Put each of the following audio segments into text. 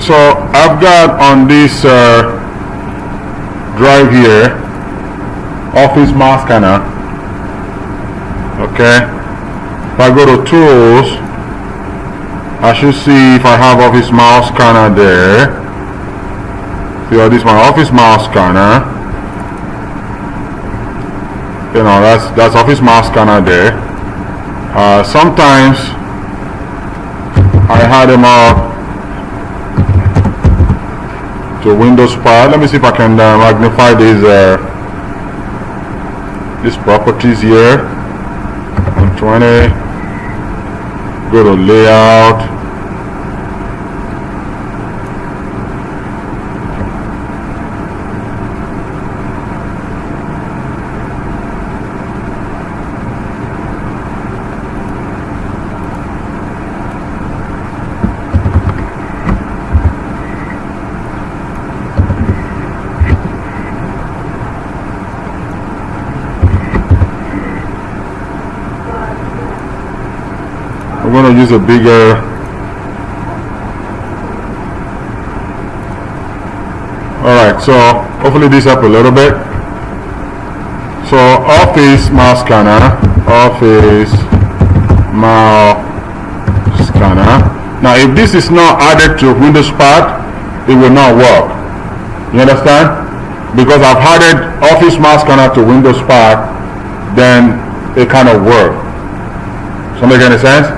So I've got on this drive here Office Malscanner. Okay, if I go to Tools, I should see if I have Office Malscanner there. See, this is my Office Malscanner. You know, that's Office Malscanner there. Sometimes I had them up to Windows part. Let me see if I can magnify these properties here. 120. Go to Layout. I'm going to use a bigger alright, so hopefully this up a little bit. So Office Malscanner, Office Malscanner. Now if this is not added to Windows part, it will not work. You understand? Because I've added Office Malscanner to Windows part, then it kind of works. Does that make any sense?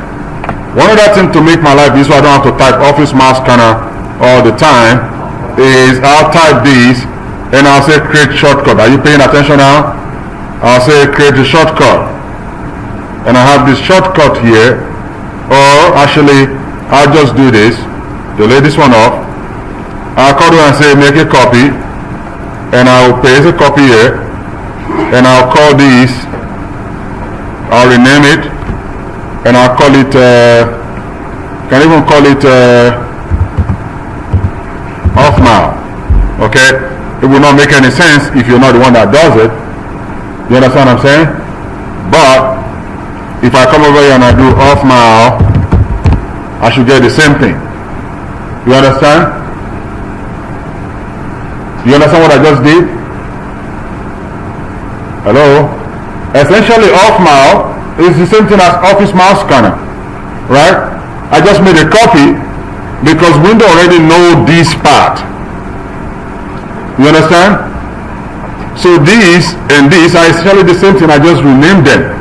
One other thing to make my life easier, so I don't have to type Office Malscanner all the time, is I'll type this and I'll say create shortcut. Are you paying attention now? I'll say create a shortcut. And I have this shortcut here. Or actually, I'll just do this. Delete this one off. I'll come and say make a copy. And I'll paste a copy here. And I'll call this, I'll rename it. And I'll call it, can even call it off now. Okay? It will not make any sense if you're not the one that does it. You understand what I'm saying? But if I come over here and I do off now, I should get the same thing. You understand? You understand what I just did? Hello? Essentially off now is the same thing as Office Malscanner, right? I just made a copy because Windows already know this part. You understand? So these and these are essentially the same thing. I just renamed them.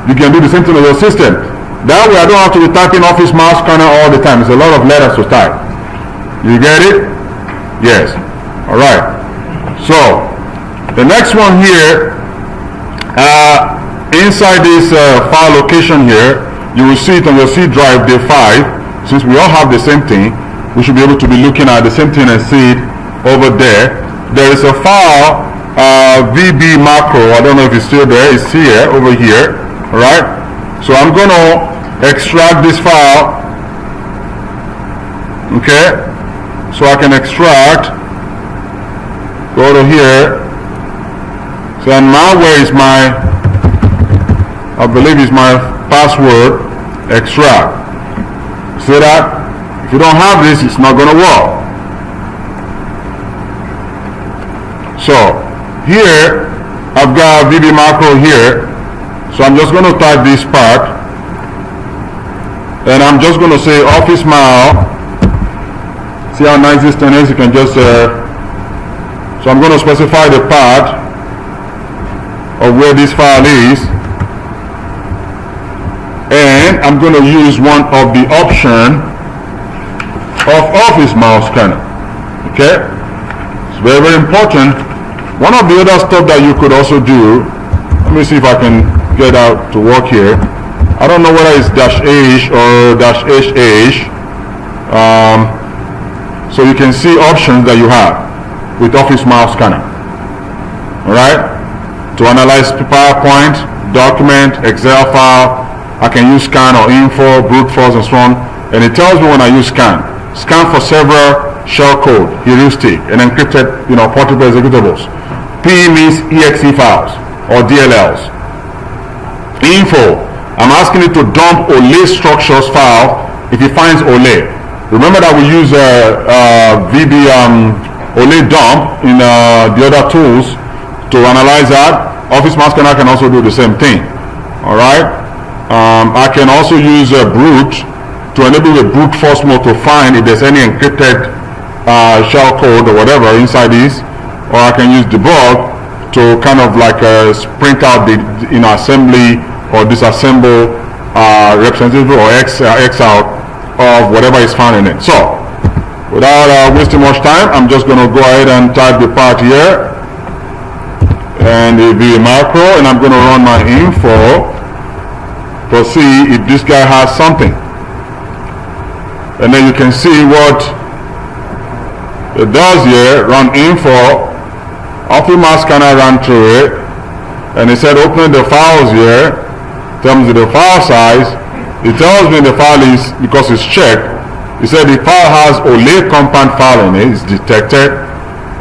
You can do the same thing on your system. That way I don't have to be typing Office Malscanner all the time. It's a lot of letters to type. You get it? Yes. Alright. So the next one here, inside this file location here, you will see it on your C drive day 5. Since we all have the same thing, we should be able to be looking at the same thing and see it over there. There is a file, VB macro. I don't know if it's still there. It's here, over here. Alright? So I'm going to extract this file. Okay? So I can extract. Go to here. So now where is my, I believe is my password, extract. See that? If you don't have this, it's not going to work. So here, I've got VB macro here. So I'm just going to type this part. And I'm just going to say Office Mal. See how nice this thing is? You can just, so I'm going to specify the part of where this file is. And I'm going to use one of the option of Office Malscanner. Okay? It's very, very important. One of the other stuff that you could also do, let me see if I can get out to work here. I don't know whether it's -H or -H. So you can see options that you have with Office Malscanner. Alright? To analyze PowerPoint, document, Excel file, I can use scan or info, brute force and so on. And it tells me when I use scan. Scan for several shellcode, heuristic, and encrypted, portable executables. P means exe files or DLLs. Info, I'm asking it to dump OLE structures file if it finds OLE. Remember that we use VB Ole dump in the other tools to analyze that. Office Malscanner can also do the same thing. All right. I can also use a brute to enable the brute force mode to find if there's any encrypted shell code or whatever inside this, or I can use debug to kind of like sprint out the assembly or disassemble representative or X out of whatever is found in it. So without wasting much time, I'm just going to go ahead and type the part here, and it'll be a macro, and I'm going to run my info to see if this guy has something. And then you can see what it does here. Run info. Office Malscanner ran through it, and it said open the files here. Tells me the file size. It tells me the file is, because it's checked, it said the file has Ole compound file in it. It's detected,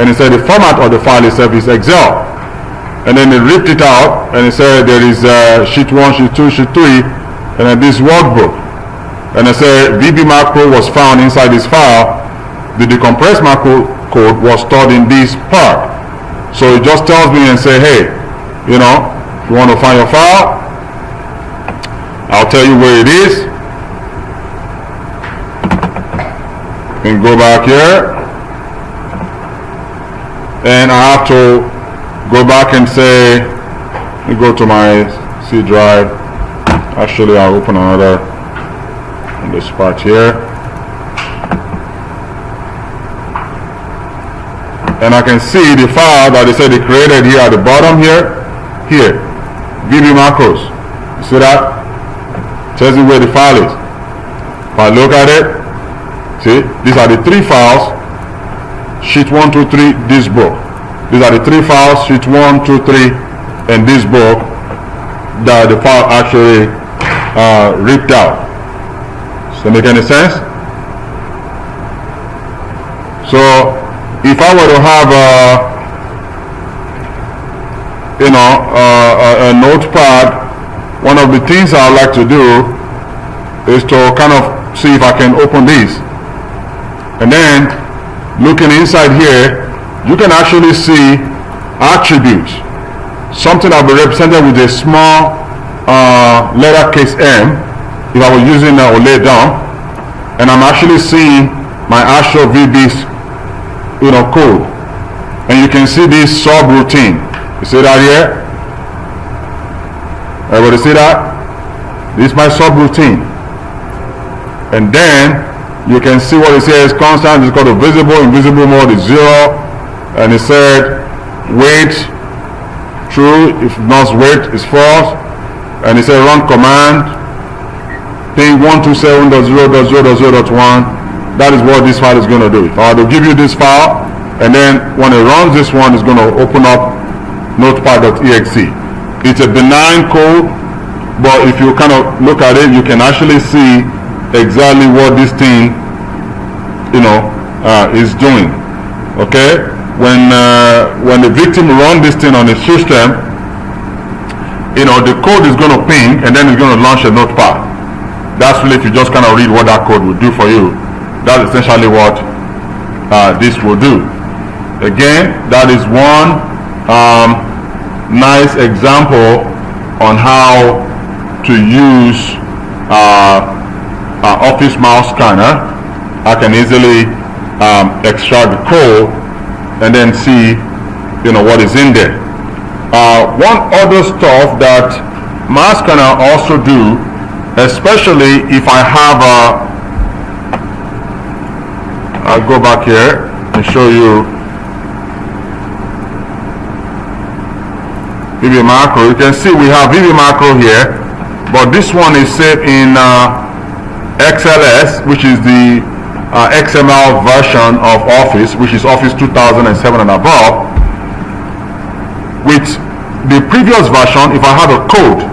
and it said the format of the file itself is Excel. And then it ripped it out, and it said there is sheet 1, sheet 2, sheet 3, and then this workbook. And I said VB macro was found inside this file. The decompressed macro code was stored in this part. So it just tells me and say, hey, if you want to find your file, I'll tell you where it is. And go back here, and I have to go back and say, let me go to my C drive. Actually, I'll open another on this part here, and I can see the file that they said they created here at the bottom here VB macros. You see that? Tells you where the file is. If I look at it, see, these are the 3 files, sheet 1, 2, 3, this book. These are the 3 files, sheet 1, 2, 3, and this book that the file actually ripped out. Does that make any sense? So if I were to have a notepad, one of the things I like to do is to kind of see if I can open this, and then looking inside here, you can actually see attributes, something that will be represented with a small letter case M if I was using Ole dump, and I'm actually seeing my actual VB's code, and you can see this subroutine. You see that here? Everybody see that? This is my subroutine, and then you can see what it says constant is called a visible. Invisible mode is 0, and it said wait true, if not wait is false, and it said run command thing 127.0.0.0.1. That is what this file is going to do. If I were to give you this file, and then when it runs this one, it's going to open up notepad.exe. It's a benign code, but if you kind of look at it, you can actually see exactly what this thing is doing. Okay, when the victim runs this thing on the system, the code is going to ping, and then it's going to launch a notepad. That's really, if you just kind of read what that code will do for you, that's essentially what this will do. Again, that is one nice example on how to use Office Malscanner. I can easily extract the code and then see what is in there. One other stuff that Malscanner also do, especially if I have I'll go back here and show you VB macro. You can see we have VB macro here, but this one is saved in XLS, which is the XML version of Office, which is Office 2007 and above. With the previous version, if I have a code,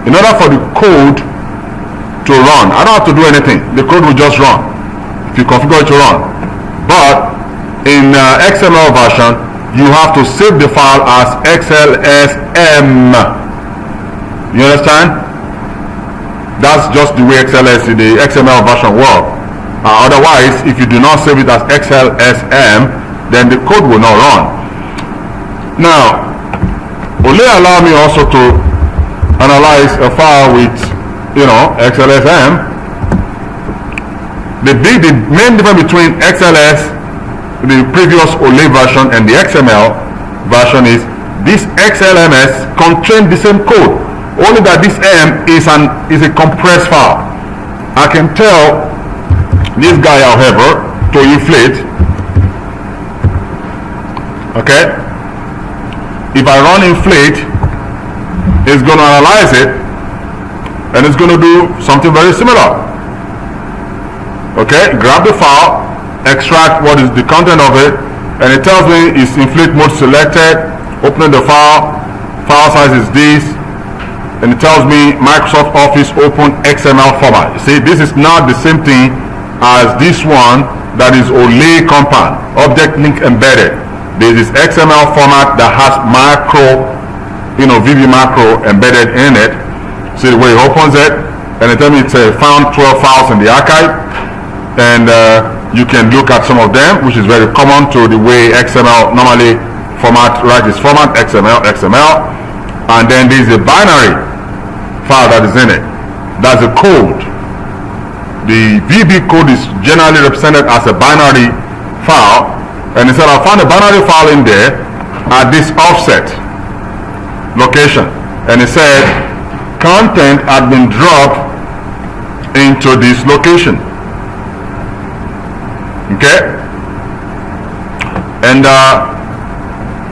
in order for the code to run, I don't have to do anything. The code will just run if you configure it to run. But in XML version, you have to save the file as XLSM. You understand? That's just the way XLS, the XML version works. Otherwise, if you do not save it as XLSM, then the code will not run. Now, only allow me also to analyze a file with, XLSM. The main difference between XLS, the previous OLE version, and the XML version is this XLMS contains the same code, only that this M is a compressed file. I can tell this guy, however, to inflate. Okay, if I run inflate, it's going to analyze it and it's going to do something very similar. Okay, grab the file, extract what is the content of it, and it tells me is inflate mode selected. Opening the file size is this, and it tells me Microsoft Office open XML format. You see, this is not the same thing as this one that is OLE compound, object link embedded. There is XML format that has macro, VB macro embedded in it. See the way it opens it, and it tells me it's found 12 files in the archive, and you can look at some of them, which is very common to the way XML normally write this format, XML, and then there is a binary file that is in it. That's a code. The VB code is generally represented as a binary file, and it said I found a binary file in there at this offset location, and it said content had been dropped into this location. Okay, and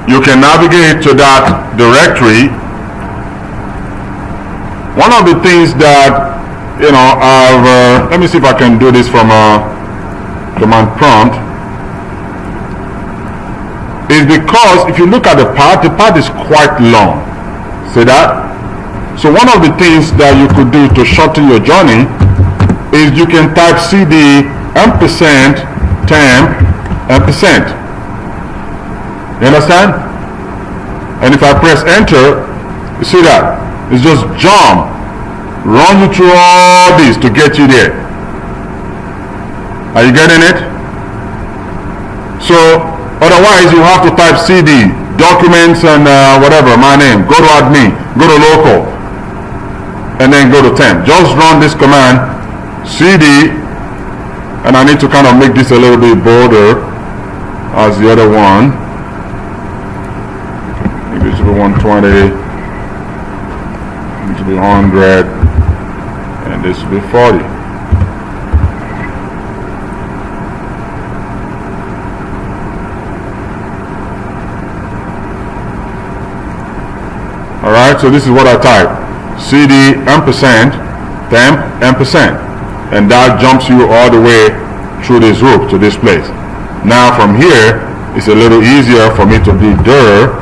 you can navigate to that directory. One of the things that let me see if I can do this from a command prompt, is because if you look at the path is quite long. See that? So one of the things that you could do to shorten your journey is you can type cd ampersand temp ampersand. You understand? And if I press enter, you see that? It's just jump, run you through all this to get you there. Are you getting it? So otherwise you have to type cd documents and whatever, my name, go to admin, go to local, and then go to temp. Just run this command cd, and I need to kind of make this a little bit bolder as the other one. Maybe it should be 120, it should be 100, and this should be 40. Alright, so this is what I type. cd ampersand temp ampersand, and that jumps you all the way through this route to this place. Now from here it's a little easier for me to do dir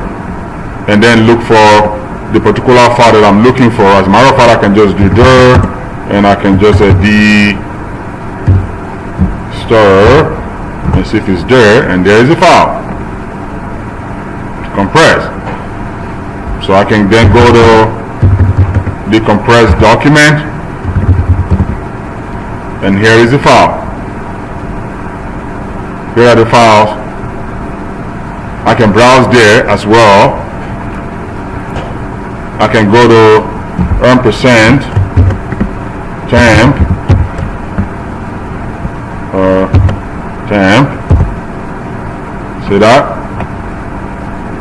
and then look for the particular file that I'm looking for. As a matter of fact, I can just do dir and I can just say d stir and see if it's there, and there is the file compressed. So I can then go to the compressed document, and here is the file. Here are the files. I can browse there as well. I can go to ampersand temp see that?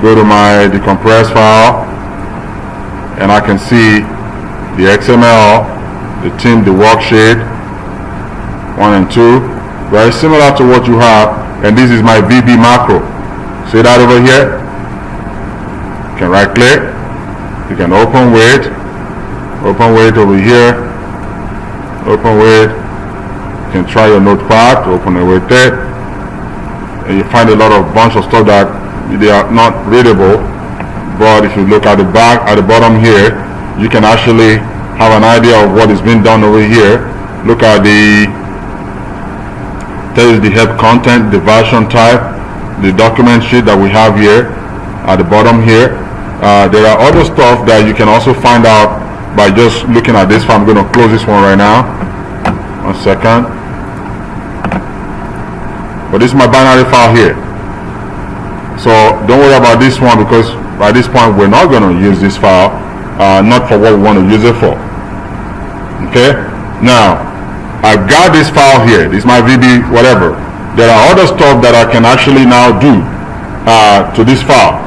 Go to my decompressed file, and I can see the XML, the team, the worksheet 1 and 2, very similar to what you have, and this is my VB macro. See that over here? You can right click, you can open with over here, open with, you can try your notepad to open it with it, and you find a lot of bunch of stuff that they are not readable, but if you look at the back, at the bottom here, you can actually have an idea of what is being done over here. Look at there is the help content, the version type, the document sheet that we have here at the bottom here. There are other stuff that you can also find out by just looking at this file. I'm going to close this one right now. 1 second. but this is my binary file here. So don't worry about this one, because by this point we're not going to use this file, not for what we want to use it for. Okay, now I've got this file here. This is my VB whatever. There are other stuff that I can actually now do to this file.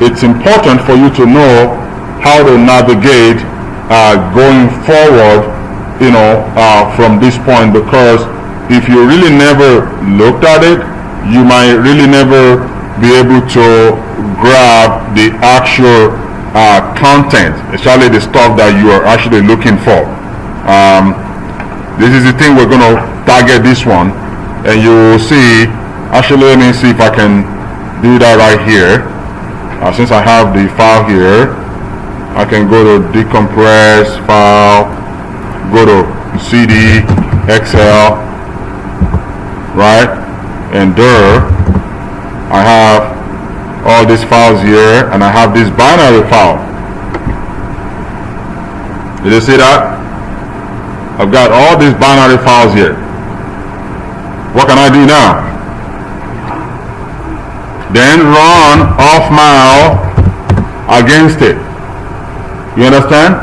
It's important for you to know how to navigate going forward, from this point, because if you really never looked at it, you might really never be able to grab the actual content, especially the stuff that you are actually looking for. This is the thing, we're going to target this one, and you will see. Actually, let me see if I can do that right here. Since I have the file here, I can go to decompress file, go to CD, Excel, right, and there I have all these files here, and I have this binary file. Did you see that? I've got all these binary files here. What can I do now? Then run off-mal against it. You understand?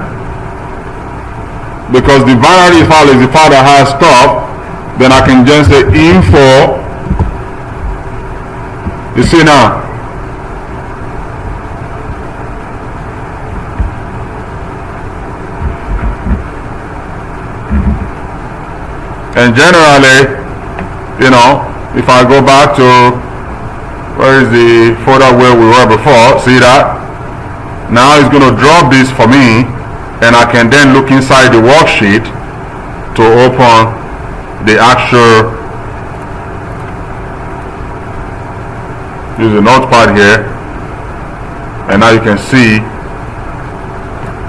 Because the binary file is the file that has stuff. Then I can just say info. You see now? And generally, if I go back to where is the folder where we were before, see that? Now it's going to drop this for me, and I can then look inside the worksheet to open the actual, use the notepad here, and now you can see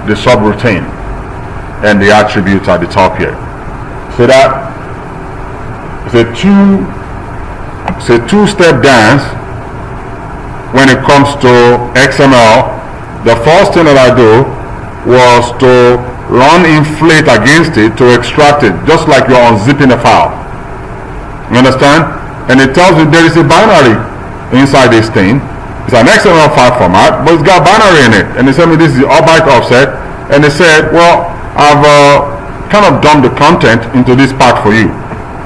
the subroutine and the attributes at the top here. See that? It's a two-step dance when it comes to XML. The first thing that I do was to run inflate against it to extract it, just like you're unzipping a file. You understand? And it tells me there is a binary inside this thing. It's an XML file format, but it's got binary in it. And they said me this is the byte offset. And they said, well, I've kind of dumped the content into this part for you.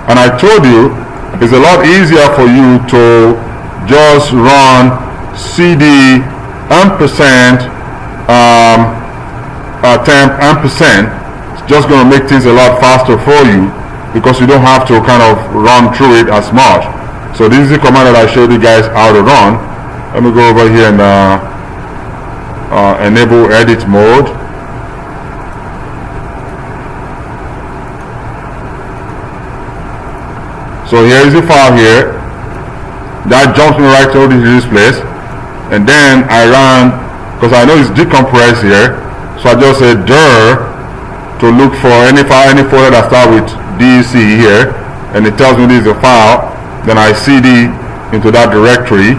And I told you it's a lot easier for you to just run cd ampersand temp ampersand. It's just going to make things a lot faster for you, because you don't have to kind of run through it as much. So this is the command that I showed you guys how to run. Let me go over here and enable edit mode. So here is the file here. That jumps me right to this place. And then I ran, because I know it's decompressed here, so I just said dir to look for any file, any folder that starts with DEC here, and it tells me this is a file. Then I CD into that directory,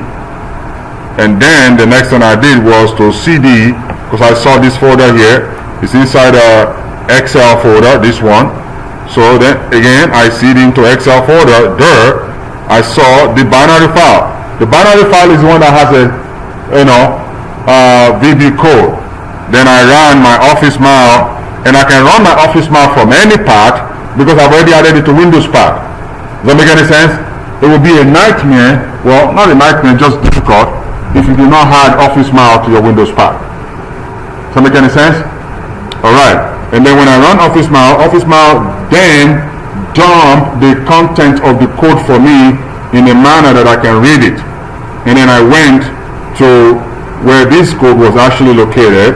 and then the next thing I did was to CD, because I saw this folder here. It's inside a Excel folder, this one. So then again I CD into Excel folder. There I saw the binary file. The binary file is the one that has a VB code. Then I ran my office mal, and I can run my office mal from any part because I've already added it to Windows part. Does that make any sense? It would be a nightmare, well, not a nightmare, just difficult, if you do not add office mal to your Windows part. Does that make any sense? Alright. And then when I run office mal then dump the content of the code for me in a manner that I can read it. And then I went to where this code was actually located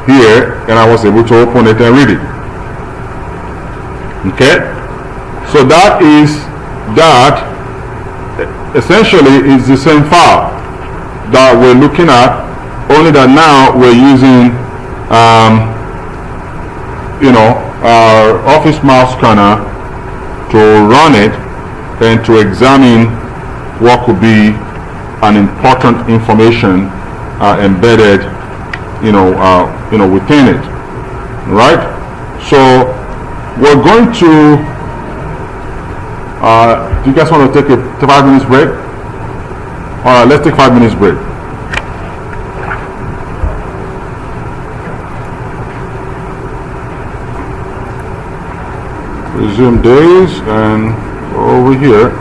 here, and I was able to open it and read it. Okay? So that essentially is the same file that we're looking at, only that now we're using Office Malscanner to run it and to examine what could be an important information embedded within it, right? So we're going to Do you guys want to take a 5 minutes break? Alright, let's take 5 minutes break. Resume days and over here.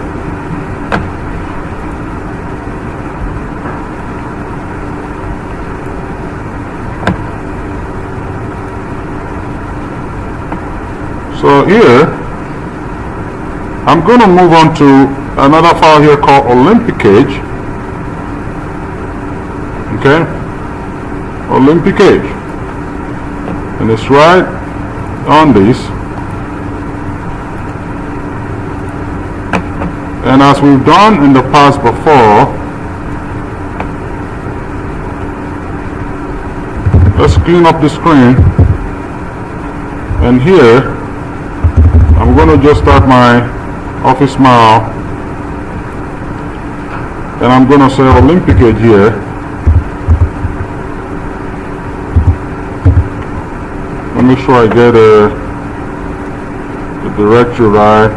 So here I'm going to move on to another file here called Olympicage. Okay, Olympicage, and it's right on this. And as we've done in the past before, let's clean up the screen. And here, I'm going to just start my Office Mail, and I'm going to say Olympicage here. Let me make sure I get the directory right.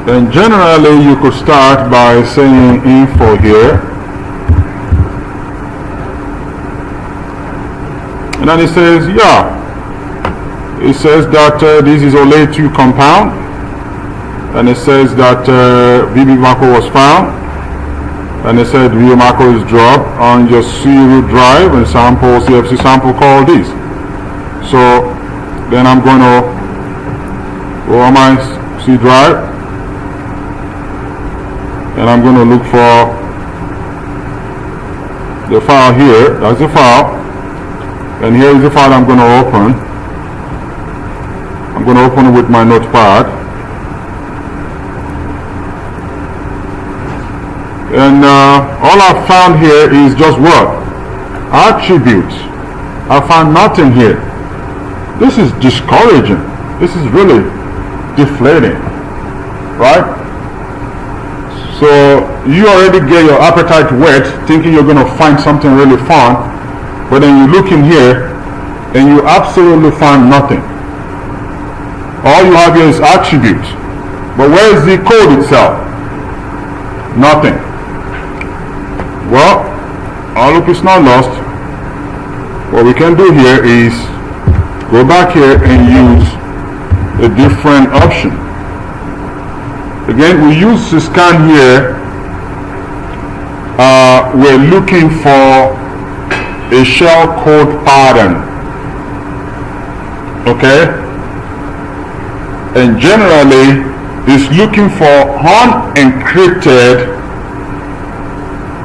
And generally you could start by saying info here, and then it says it says that this is OLE2 compound, and it says that VB macro was found, and it said VB macro is dropped on your C root drive and sample CFC sample called this. So then I'm going to go on my C drive, and I'm going to look for the file here. That's the file, and here is the file I'm going to open. I'm going to open it with my notepad, and all I've found here is just what? Attributes. I found nothing here. This is discouraging. This is really deflating, right? So you already get your appetite whet, thinking you're going to find something really fun, but then you look in here and you absolutely find nothing. All you have here is attributes, but where is the code itself? Nothing. Well, all hope is not lost. What we can do here is go back here and use a different option. Again, we use scan here. We're looking for a shell code pattern. Okay? And generally, it's looking for unencrypted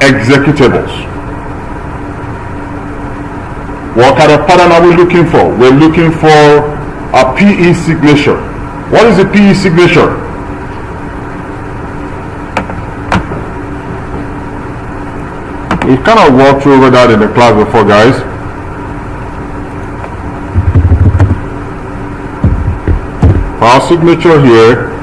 executables. What kind of pattern are we looking for? We're looking for a PE signature. What is a PE signature? We kind of walked over that in the class before, guys. File signature here.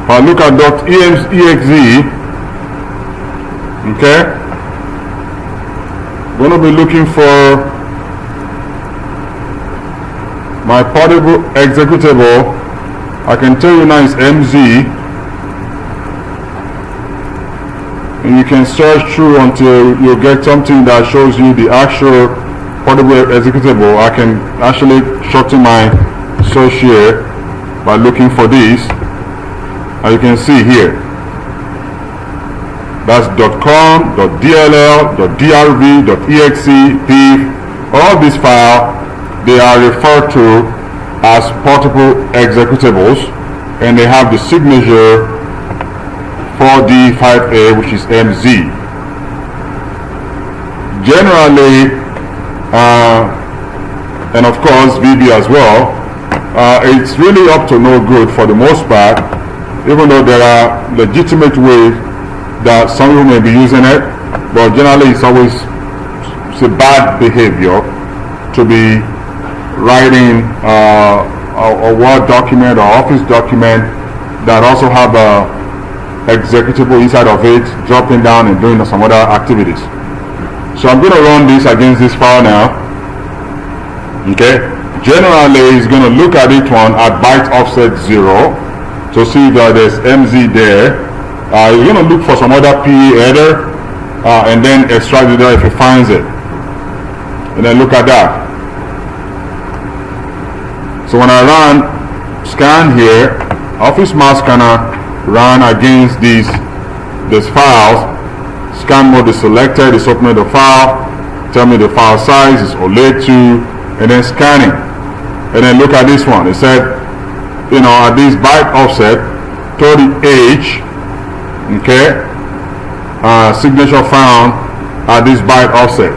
If I look at .exe, okay, I'm going to be looking for my portable executable. I can tell you now it's MZ, and you can search through until you get something that shows you the actual portable executable. I can actually shorten my search here by looking for this, and you can see here that's .com, .dll, .drv, .exe, .pif. All these files, they are referred to as portable executables, and they have the signature 4D5A, which is MZ. Generally, and of course VB as well, it's really up to no good for the most part, even though there are legitimate ways that some people may be using it, but generally it's a bad behavior to be writing a Word document or Office document that also have a executable inside of it, dropping down and doing some other activities. So I'm going to run this against this file now. Okay. Generally, it's going to look at each one at byte offset 0 to see that there's MZ there. You're going to look for some other PE header and then extract it there if it finds it. And then look at that. So when I run scan here, Office Malscanner run against these files. Scan mode is selected, it's opening the file, tell me the file size is OLED 2, and then scanning. And then look at this one. It said, at this byte offset 30H, okay, signature found at this byte offset.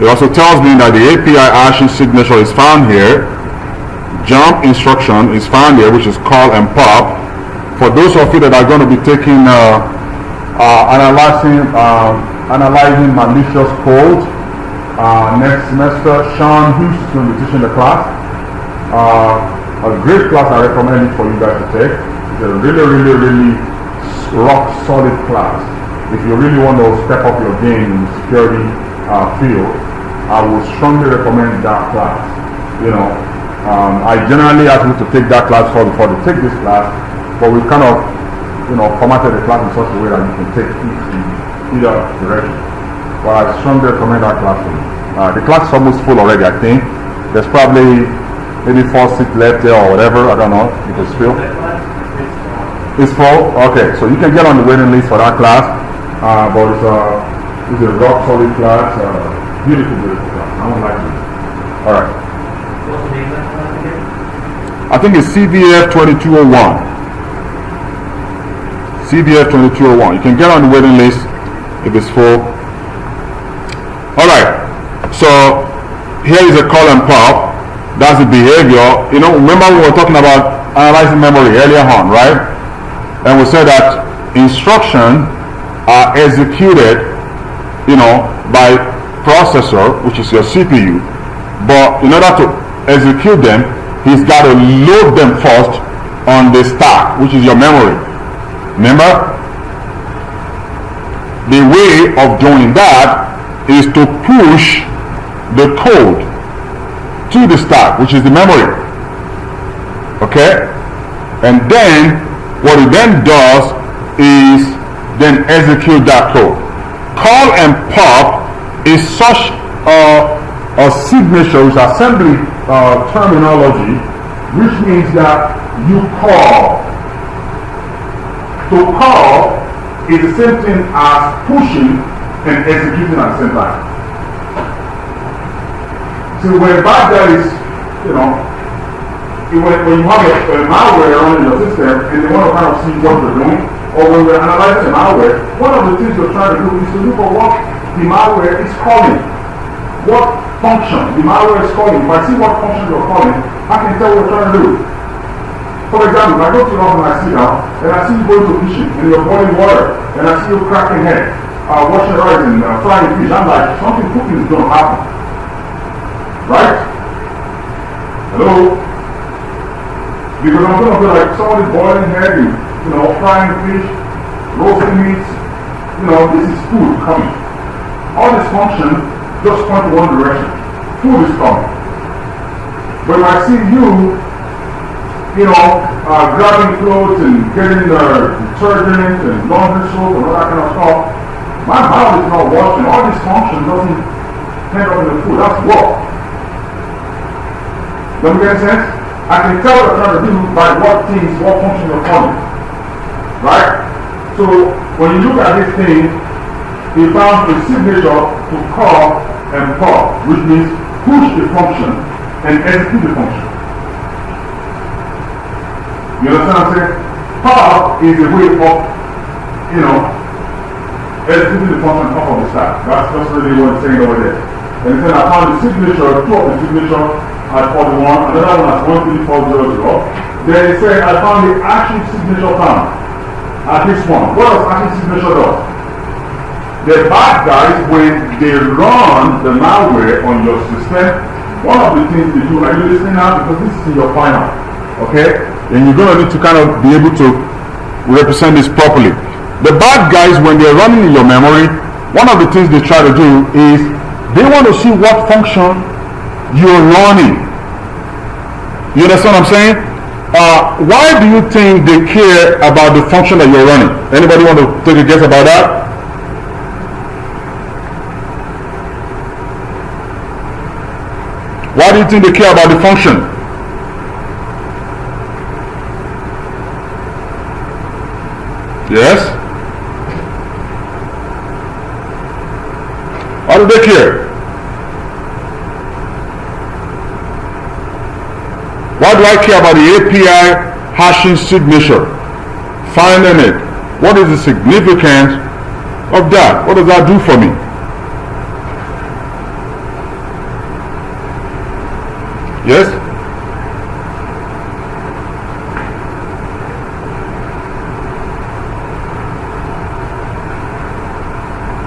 It also tells me that the API hashing signature is found here. Jump instruction is found here, which is call and pop. For those of you that are going to be taking analyzing malicious code next semester, Sean Hughes is going to be teaching the class. A great class I recommend it for you guys to take. It's a really rock solid class. If you really want to step up your game in the security field, I would strongly recommend that class. I generally ask you to take that class before they take this class, but we kind of formatted the class in such a way that you can take it in either direction. But I strongly recommend that class for you. The class is almost full already, I think. There's probably maybe 4 seats left there or whatever, I don't know, because it's full. It's full? Okay, so you can get on the waiting list for that class, but it's a rock solid class, beautiful class. I don't like it. Alright. What's the name of that class again? I think it's CVF 2201. CVF 2201. You can get on the waiting list if it's full. Alright, so here is a call and pop. That's the behavior. Remember we were talking about analyzing memory earlier on, right? And we said that instructions are executed, by processor, which is your CPU. But in order to execute them, he's got to load them first on the stack, which is your memory. Remember? The way of doing that is to push the code to the stack, which is the memory. Okay? And then what it then does is then execute that code. Call and pop is such a signature, assembly terminology, which means that you call. To call is the same thing as pushing and executing at the same time. So when bad guys, when you have a malware running in your system and they want to kind of see what you're doing, or when we're analyzing a malware, one of the things you're trying to do is to look for what the malware is calling. What function the malware is calling. If I see what function you're calling, I can tell what you're trying to do. For example, if I go to your office and I sit down, and I see you going to the kitchen, and you're boiling water, and I see you cracking head, washing rice and frying fish, I'm like, something cooking is going to happen. Right? Hello? Because I'm going to be like somebody boiling head, frying fish, roasting meat, this is food coming. All this function just point in one direction. Food is coming. But if I see you, grabbing clothes and getting detergent and laundry soap and all that kind of stuff, my mouth is not watching. All this function doesn't end up in the food. That's work. Does that make sense? I can tell what I'm trying to do by what function you're calling. Right? So when you look at this thing, he found a signature to call and pop, which means push the function and execute the function. You understand what I'm saying? Pop is a way of, executing the function off of the stack. That's really what it's saying over there. And it said I found the signature, two of the signature at 41, another one at 13400. Then it said I found the actual signature found at this one. What does actual signature do? The bad guys, when they run the malware on your system, one of the things they do, are you listening now? Because this is in your final. Okay? And you're going to need to kind of be able to represent this properly. The bad guys, when they're running in your memory, one of the things they try to do is they want to see what function you're running. You understand what I'm saying? Why do you think they care about the function that you're running? Anybody want to take a guess about that? Why do you think they care about the function? Yes? Why do they care? Why do I care about the API hashing signature? Finding it. What is the significance of that? What does that do for me? Yes?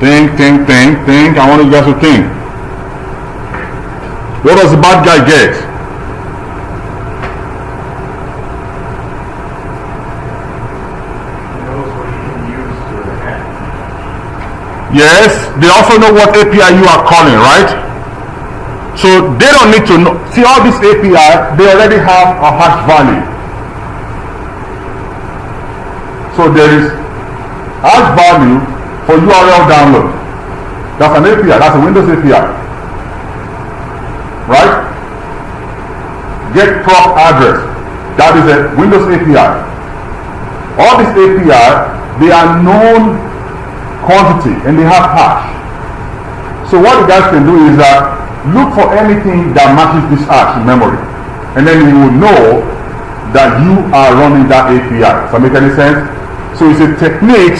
Think. I want you guys to think. What does the bad guy get? Yes, they also know what API you are calling, right? So they don't need to know. See, all these API, they already have a hash value. So there is hash value for URL download. That's an API, that's a Windows API. Right? Get proc address, that is a Windows API. All these API, they are known quantity and they have hash. So what you guys can do is that look for anything that matches this hash in memory, and then you will know that you are running that API. Does that make any sense? So it's a technique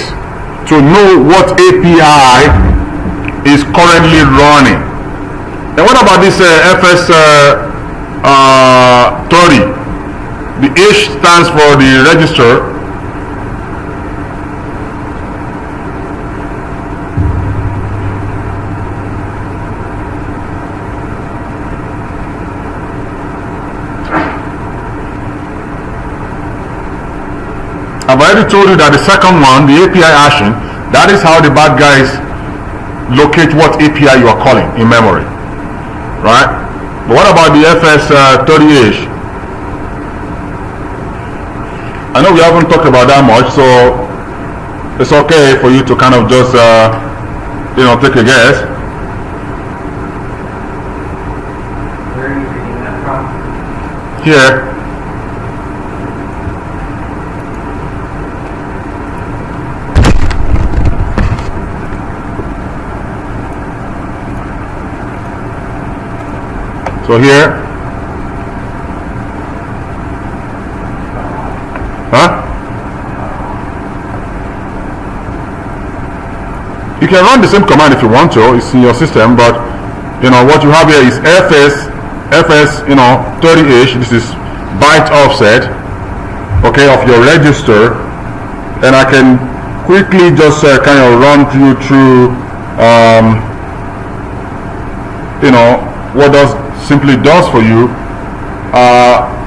to know what API is currently running. And what about this FS 30? The H stands for the register. I've already told you that the second one, the API hashing, that is how the bad guys locate what API you are calling in memory, right? But what about the FS 30H? I know we haven't talked about that much, so it's okay for you to kind of just, take a guess. Where are you reading that from? Here. So here, you can run the same command if you want to. It's in your system, but what you have here is FS 30H. This is byte offset, okay, of your register, and I can quickly just kind of run you through, what simply does for you.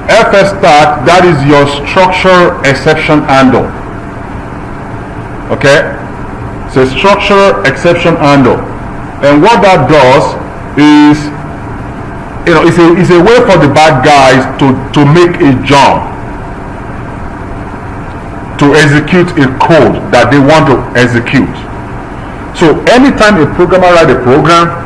FS start, that is your structure exception handle. Okay, so structure exception handle, and what that does is, it's a way for the bad guys to make a jump, to execute a code that they want to execute. So anytime a programmer writes a program,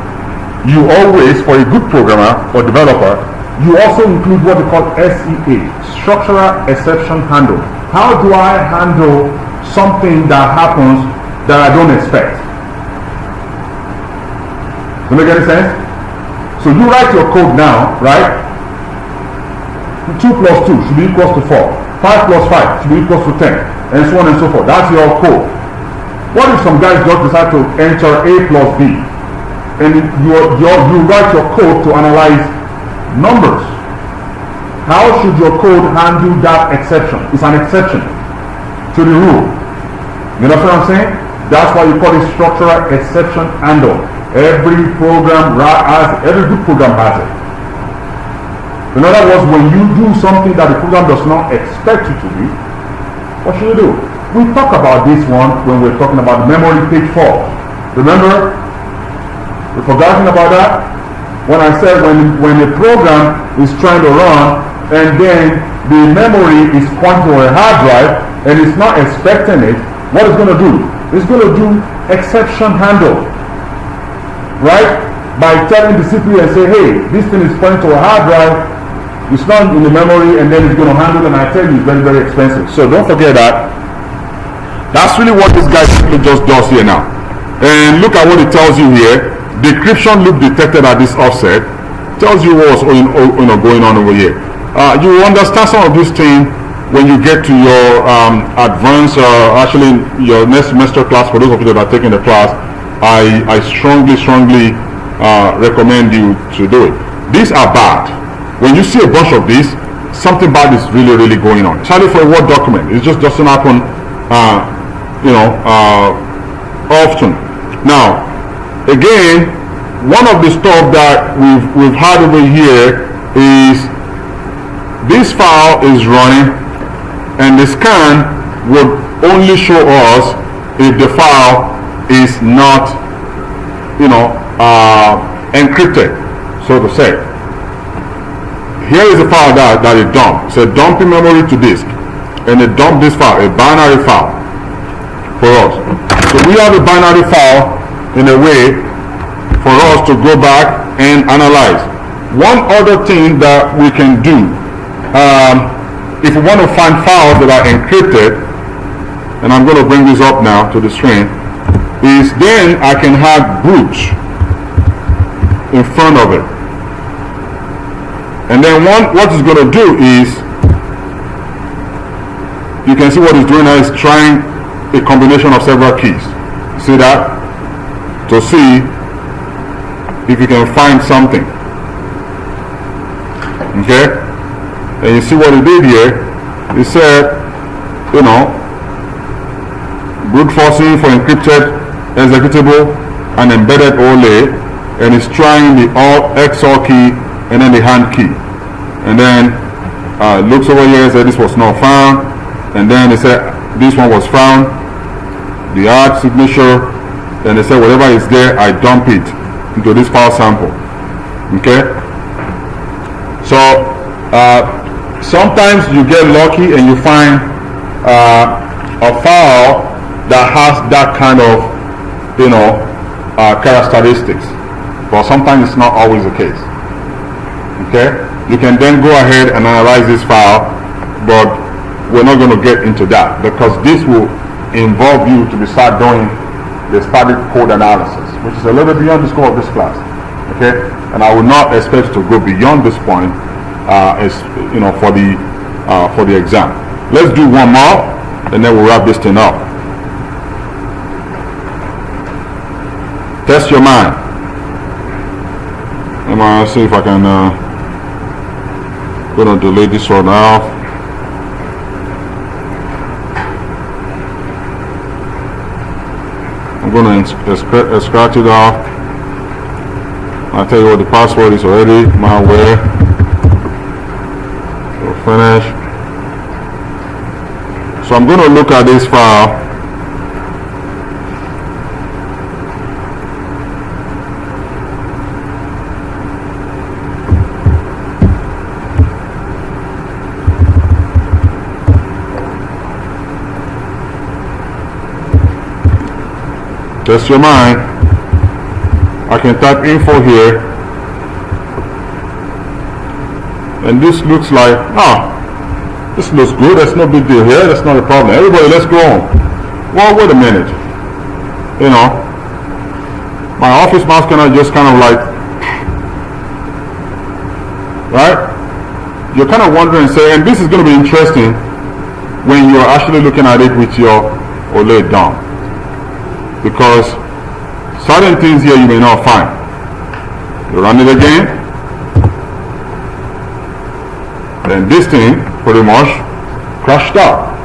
you always, for a good programmer or developer, you also include what they call SEA, structural exception handle. How do I handle something that happens that I don't expect? Does that make any sense? So you write your code now, right? 2 plus 2 should be equals to 4. 5 plus 5 should be equals to 10, and so on and so forth. That's your code. What if some guys just decide to enter A plus B? And you write your code to analyze numbers. How should your code handle that exception? It's an exception to the rule. You know what I'm saying? That's why you call it structural exception handle. Every good program has it. In other words, when you do something that the program does not expect you to do, what should you do? We talk about this one when we're talking about memory page fault. Remember? We've forgotten about that? When I said when the program is trying to run and then the memory is pointing to a hard drive and it's not expecting it, what it's going to do? It's going to do exception handle. Right? By telling the CPU and say, hey, this thing is pointing to a hard drive, it's not in the memory, and then it's going to handle it, and I tell you it's very, very expensive. So don't forget that. That's really what this guy just does here now. And look at what it tells you here. Decryption loop detected at this offset. Tells you what's going on over here. You will understand some of this thing when you get to your advanced, actually your next semester class. For those of you that are taking the class, I strongly recommend you to do it. These are bad. When you see a bunch of these, something bad is really, really going on. Especially for a Word document. It just doesn't happen, often. Now, again, one of the stuff that we've had over here is this file is running, and the scan would only show us if the file is not, encrypted, so to say. Here is a file that it dumped. So dumping memory to disk, and it dumped this file, a binary file for us. So we have a binary file in a way for us to go back and analyze. One other thing that we can do, if we want to find files that are encrypted, and I'm going to bring this up now to the screen, is then I can have brute in front of it. And then what it's going to do is, you can see what it's doing now is trying a combination of several keys. See that? To see if you can find something. Okay? And you see what it did here? It said, brute forcing for encrypted executable and embedded overlay, and it's trying the XOR key and then the hand key, and then looks over here and said this was not found, and then they said this one was found, the hard signature, and they said whatever is there, I dump it into this file sample. Okay, so sometimes you get lucky and you find a file that has that kind of characteristics, but sometimes it's not always the case. Okay, you can then go ahead and analyze this file, but we're not going to get into that because this will involve you to start doing the static code analysis, which is a little bit beyond the scope of this class. Okay, and I will not expect to go beyond this point, for the exam. Let's do one more, and then we'll wrap this thing up. Test your mind. I'm gonna see if I can. Gonna delete this one now. I'm gonna scratch it off. I'll tell you what the password is already. Malware. So finish. So I'm gonna look at this file. Test your mind. I can type info here, and this looks like, this looks good, that's no big deal here, that's not a problem. Everybody, let's go on. Well, wait a minute. My Office Malscanner just kind of like, right? You're kind of wondering, and this is going to be interesting when you're actually looking at it with your OLED down. Because certain things here you may not find. You run it again, then this thing pretty much crashed out.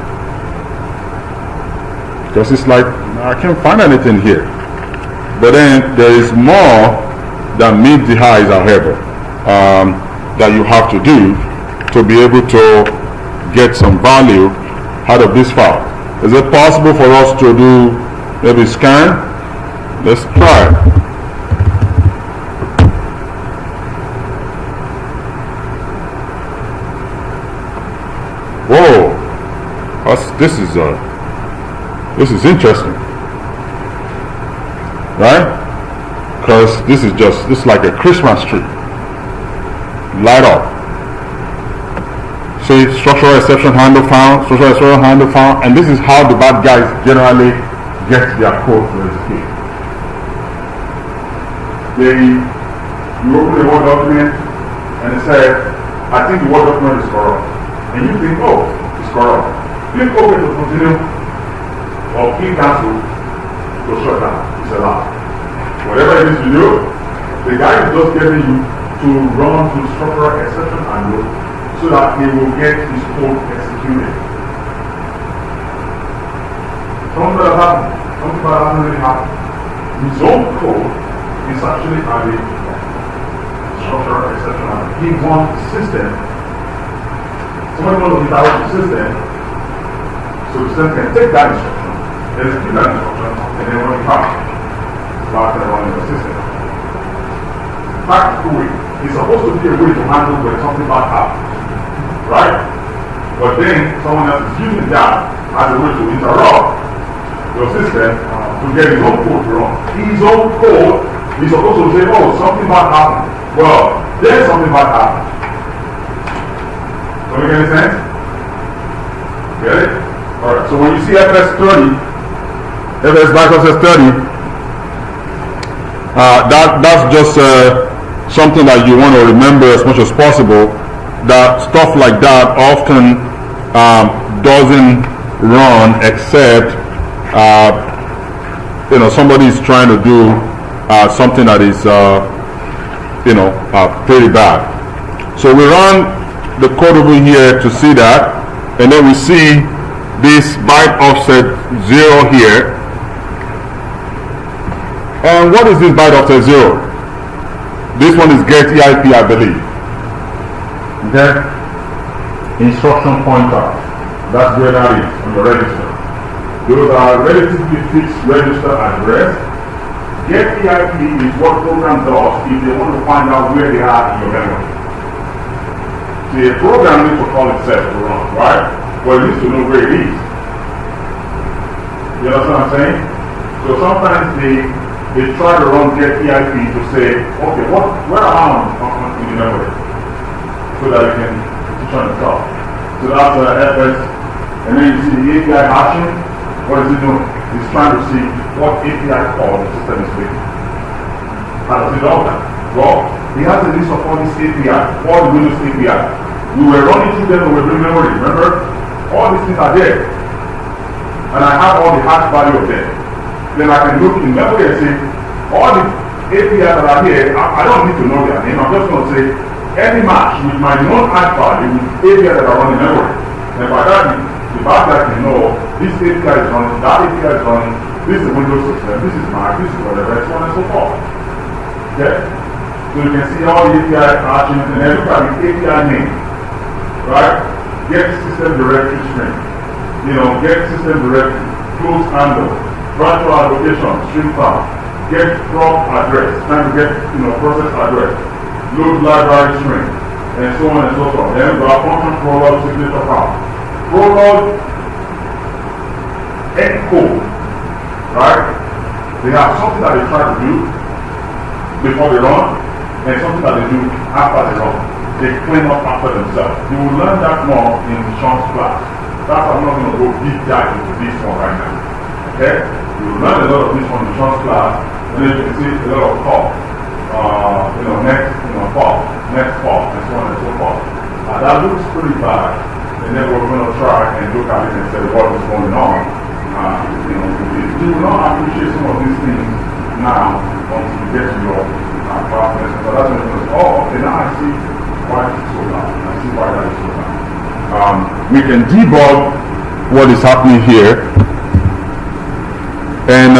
Because it's like, I can't find anything here. But then there is more that meets the eyes, however. that you have to do to be able to get some value out of this file. Is it possible for us to do maybe scan? Let's try it. Whoa, this is interesting, right? Because this is like a Christmas tree, light up. See, structural exception handle found, structural exception handle found, and this is how the bad guys generally get their code to execute. You open the Word document and it says, I think the Word document is corrupt. And you think, oh, it's corrupt. Click OK to continue, or click cancel to shut down. It's a lie. Whatever it is you do, the guy is just getting you to run to structural exception handle so that he will get his code executed. Something that happened. Something that hasn't really happened. His own code is actually added structural exception handle. He wants the system. Somebody wants to get out of the system, so the system can take that instruction, execute that instruction, and then run it back. Start and running the system. Practical way. It's supposed to be a way to handle when something bad happens. Right? But then someone else is using that as a way to interrupt your system to get his own code wrong. His own code is supposed to say, oh, something bad happened. Well, there's something bad happened. Does that make any sense? Get it? Alright, so when you see FS30, FS Microsoft 30, that's just something that you want to remember as much as possible. That stuff like that often doesn't run except somebody is trying to do something that is pretty bad. So we run the code over here to see that, and then we see this byte offset 0 here. And what is this byte offset 0? This one is get EIP, I believe. Okay? Instruction pointer. That's where that is on the register. Those are relatively fixed register address. Get EIP is what program does if they want to find out where they are in your memory. See, a program needs to call itself to run, right? Well, it needs to know where it is. You understand what I'm saying? So sometimes they try to run get EIP to say, okay, where am I in the memory? So that you can teach on itself. So that's FS. And then you see the API hashing. What is it doing? It's trying to see what API call the system is making. How does it do that? Well, he has a list of all these API, all the Windows API. We were running through them with memory, remember? All these things are there. And I have all the hash value of them. Then I can look in memory and say, all the API that are here, I don't need to know their name. I'm just going to say, any match with my known hash value with API that are running memory. And by that, the bad guy can know this API is running, that API is running, this is Windows system, this is Mac, this is whatever, so on and so forth. Okay? So you can see all the API actions and then look at the API name. Right? Get system directory string. Get system directory, close handle, virtual allocation, string path, get prompt address, trying to get process address, load library string, and so on and so forth. Then we have function prologue signature path. Prologue encode, right? They have something that they try to do before they run, and something that they do after they run. They clean up after themselves. You will learn that more in Sean's class. That's why I'm not going to go deep dive into this one right now. Okay? You will learn a lot of this one in Sean's class, and then you can see a lot of talk. Next fall, and so on and so forth. That looks pretty bad. And then we're going to try and look at it and say what is going on. You will not appreciate some of these things now until you get to your process. But that's when you say, oh, okay, now I see why it's so bad. I see why that is so bad. We can debug what is happening here. And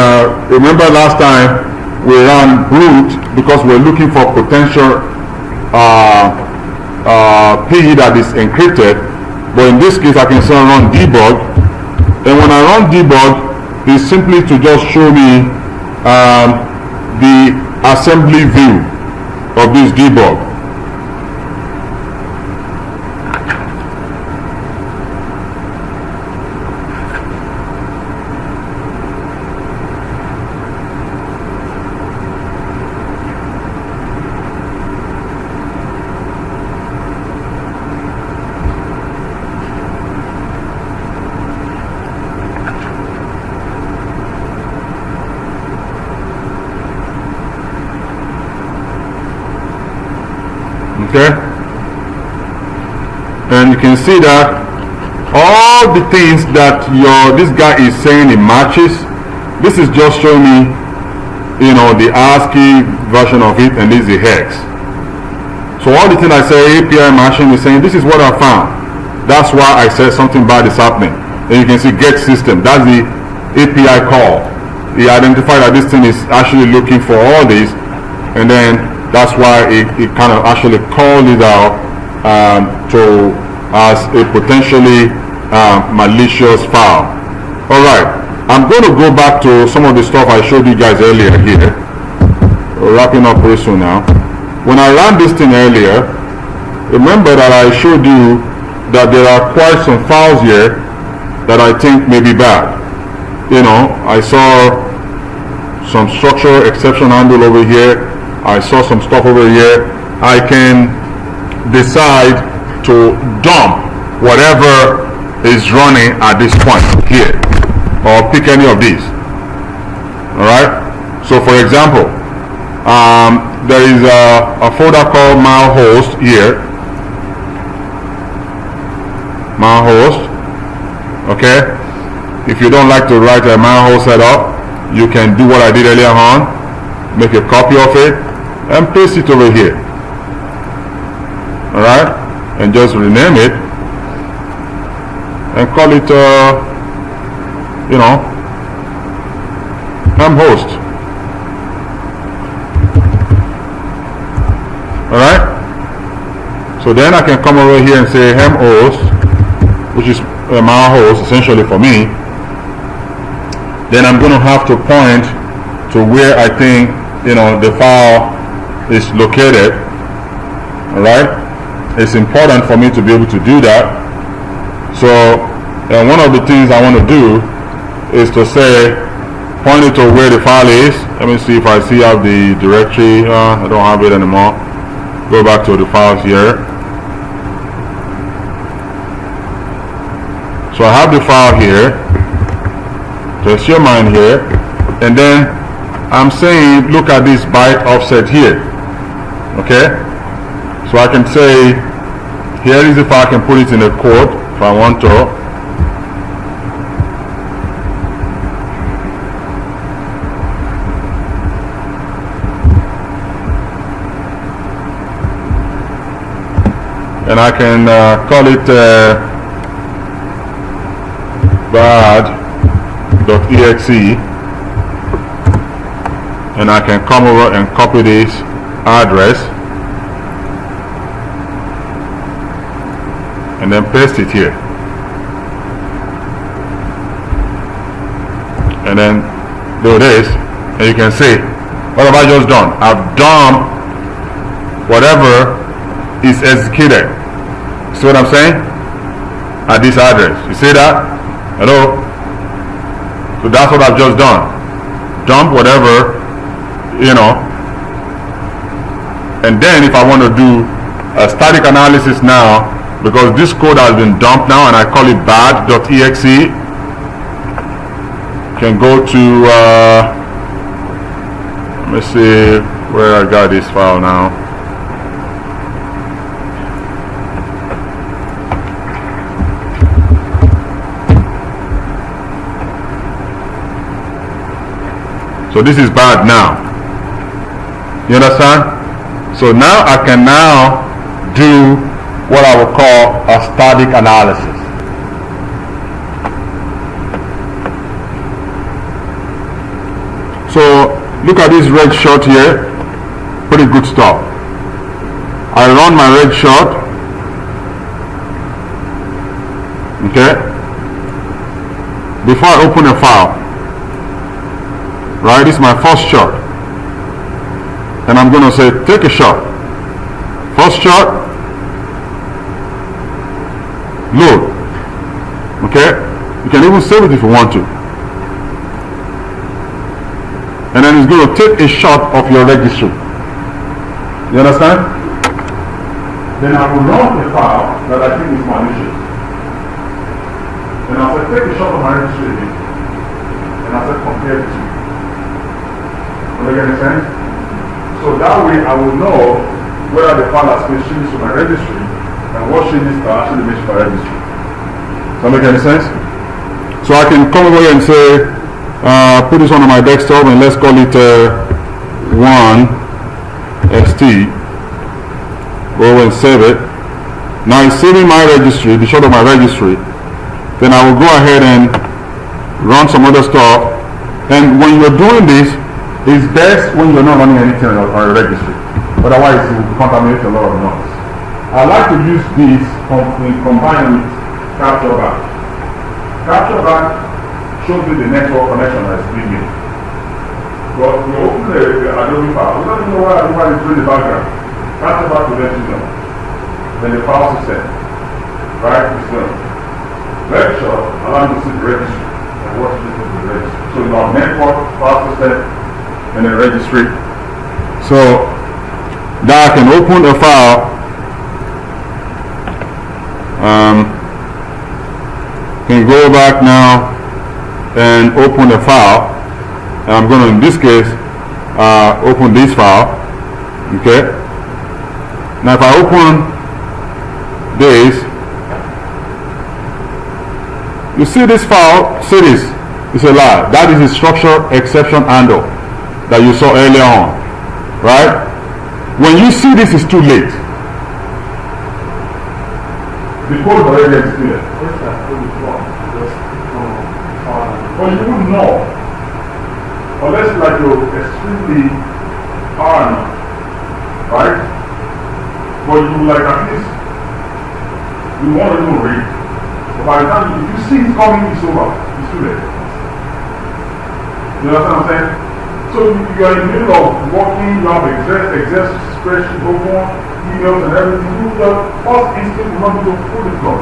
remember last time we ran root because we're looking for potential PE that is encrypted. But in this case, I can still run debug, and when I run debug, it's simply to just show me the assembly view of this debug. Okay, and you can see that all the things that this guy is saying it matches. This is just showing me, the ASCII version of it, and this is the hex. So all the things I say API matching is saying this is what I found. That's why I said something bad is happening. And you can see get system. That's the API call. He identified that this thing is actually looking for all this, and then that's why it kind of actually called it out as a potentially malicious file. Alright, I'm going to go back to some of the stuff I showed you guys earlier here. We're wrapping up pretty soon now. When I ran this thing earlier, remember that I showed you that there are quite some files here that I think may be bad. I saw some structural exception handle over here. I saw some stuff over here. I can decide to dump whatever is running at this point here, or pick any of these. Alright, so for example, there is a folder called malhost here. Malhost. Okay, if you don't like to write a malhost setup, you can do what I did earlier on, make a copy of it and paste it over here. Alright, and just rename it and call it mhost. Alright, so then I can come over here and say mhost, which is malhost essentially for me. Then I'm going to have to point to where I think the file is located. Alright, it's important for me to be able to do that. So one of the things I want to do is to say point it to where the file is. Let me see if I see out the directory. I don't have it anymore. Go back to the files here. So I have the file here. Test your mind here, and then I'm saying look at this byte offset here. Okay, so I can say here is if I can put it in a code if I want to. And I can call it bad.exe, and I can come over and copy this address and then paste it here, and then do this, and you can see what have I just done. I've dumped whatever is executed. See what I'm saying? At this address. You see that? Hello? So that's what I've just done. Dump whatever, and then if I want to do a static analysis now, because this code has been dumped now and I call it bad.exe, can go to let me see where I got this file now. So this is bad now. You understand? So now I can now do what I would call a static analysis. So look at this red shot here. Pretty good stuff. I run my red shot Okay? Before I open a file, right, this is my first shot. And I'm going to say, take a shot. First shot, load. Okay? You can even save it if you want to. And then it's going to take a shot of your registry. You understand? Then I will run a file that I think is malicious. And I'll say, take a shot of my registry again. And I'll say, compare the two. Does that make sense? So that way I will know whether the file has been changed to my registry and what changes are actually made to my registry. Does that make any sense? So I can come over here and say, put this one on my desktop and let's call it 1st. Go over and save it. Now it's saving my registry, the shot of my registry. Then I will go ahead and run some other stuff. And when you're doing this, it's best when you're not running anything on your registry. Otherwise, it will contaminate a lot of noise. I like to use this combined with capture back. Capture back shows me the network connection that is being made. But you open the Adobe file, you don't even know what Adobe is doing in the background. Capture back will let you know. Then the file system, right, is done. Lecture allows you to see the registry and what you do with the registry. So you have network, file system, and then registry. So now I can open a file. Can go back now and open a file. And I'm going to, in this case, open this file. Okay. Now if I open this, you see this file, see this, it's a lie. That is the structure exception handle that you saw earlier on, right? When you see this, it's too late. The code already existed. Where's that code from? Well, you wouldn't know. Unless like you're extremely paranoid, right? But you like at least, you want to know read. But by the time, if you see it coming, it's over. It's too late. You know what I'm saying? So you are in the middle of working, you have Excel spreadsheet open, emails and everything. You just first instinct will not be to pull it from.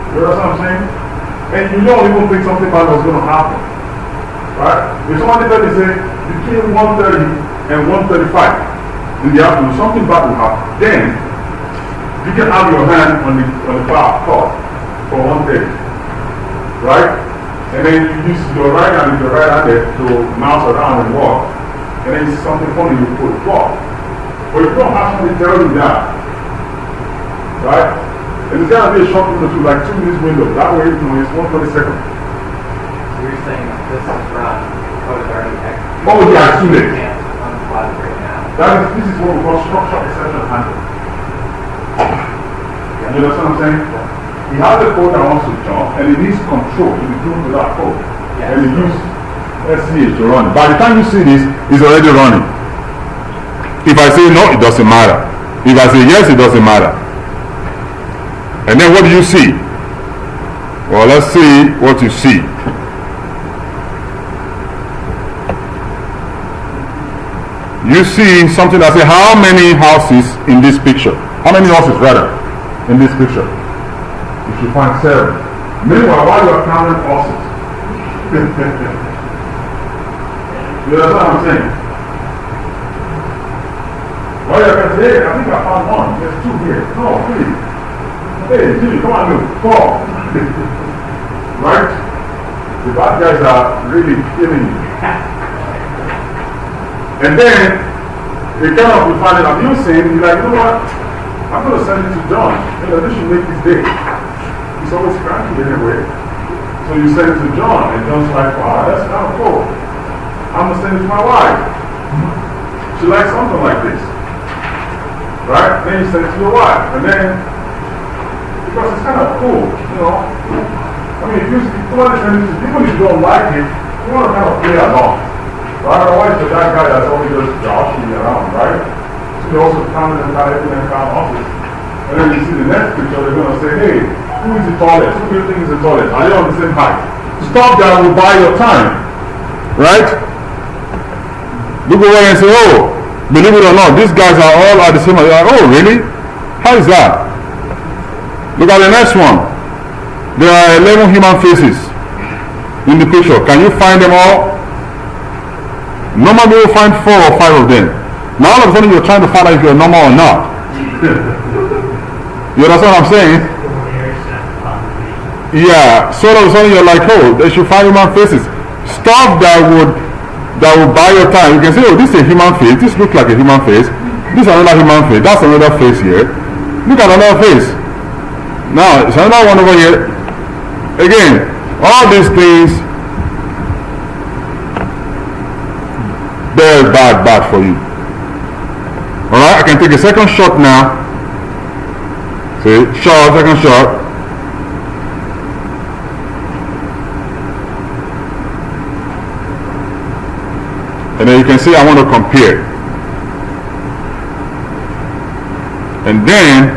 You know what I'm saying? And you don't even think something bad was going to happen. Right? If somebody tell you, say, between 1:30 and 1:35 in the afternoon, something bad will happen. Then, you can have your hand on the file for 1:30. Right? And then you use your right hand and your right hand to mouse around and walk. And then you see something funny, you put walk. But you don't have somebody tell you that. Right? And it's going to be a short window too, like 2 minutes window. That way, you know, it's 120 seconds. So you're saying this is run, code is already executed. Oh yeah, it's too late. You can't unplug it right now. This is what we call structure exception handle. You understand what I'm saying? He has a code that wants to jump, and it needs control to be doing with that code. Yes. And he uses SCH to run it. By the time you see this, it's already running. If I say no, it doesn't matter. If I say yes, it doesn't matter. And then what do you see? Well, let's see what you see. You see something that says how many houses in this picture? How many houses rather in this picture? You should find 7. Meanwhile, while you are counting houses, you know what I'm saying? Well, you can say, hey, I think I found 1. There's 2 here. No, 3. Hey, Jimmy, come on, look. 4. Right? The bad guys are really killing you. And then, they kind of will find it amusing. You're like, you know what? I'm going to send it to John. You know, this should make his day. He's always cranky anyway. So you send it to John, and John's like, wow, that's kind of cool. I'm going to send it to my wife. She likes something like this. Right? Then you send it to your wife. And then, because it's kind of cool, you know. I mean, if you want to send it to people, if you don't like it, you want to kind of play along. Right? Otherwise, you're that guy that's always just joshing around, right? So you also count and count everything and count office. And And then you see the next picture, they're going to say, hey, who is the tallest? Who do you think is the tallest? Are they on the same height? Stuff that will buy your time. Right? You go away and say, oh, believe it or not, these guys are all at the same height. Like, oh, really? How is that? Look at the next one. There are 11 human faces in the picture. Can you find them all? Normally you will find 4 or 5 of them. Now all of a sudden you're trying to find out if you're normal or not. You understand what I'm saying? Yeah, so all of a sudden you're like, oh, they should find human faces. Stuff that will buy your time. You can say, oh, this is a human face. This looks like a human face. This is another human face. That's another face here. Look at another face. Now, it's another one over here. Again, all these things, they're bad for you. Alright, I can take a second shot now. See, shot, second shot. And then you can see I want to compare. And then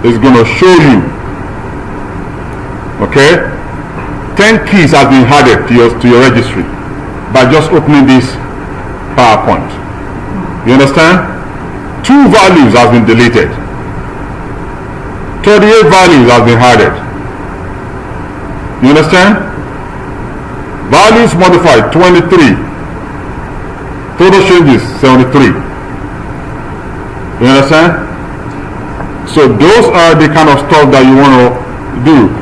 it's going to show you, okay, 10 keys have been added to your registry by just opening this PowerPoint. You understand? 2 values have been deleted. 38 values have been added. You understand? Values modified 23. Total changes 73. You understand? So those are the kind of stuff that you want to do.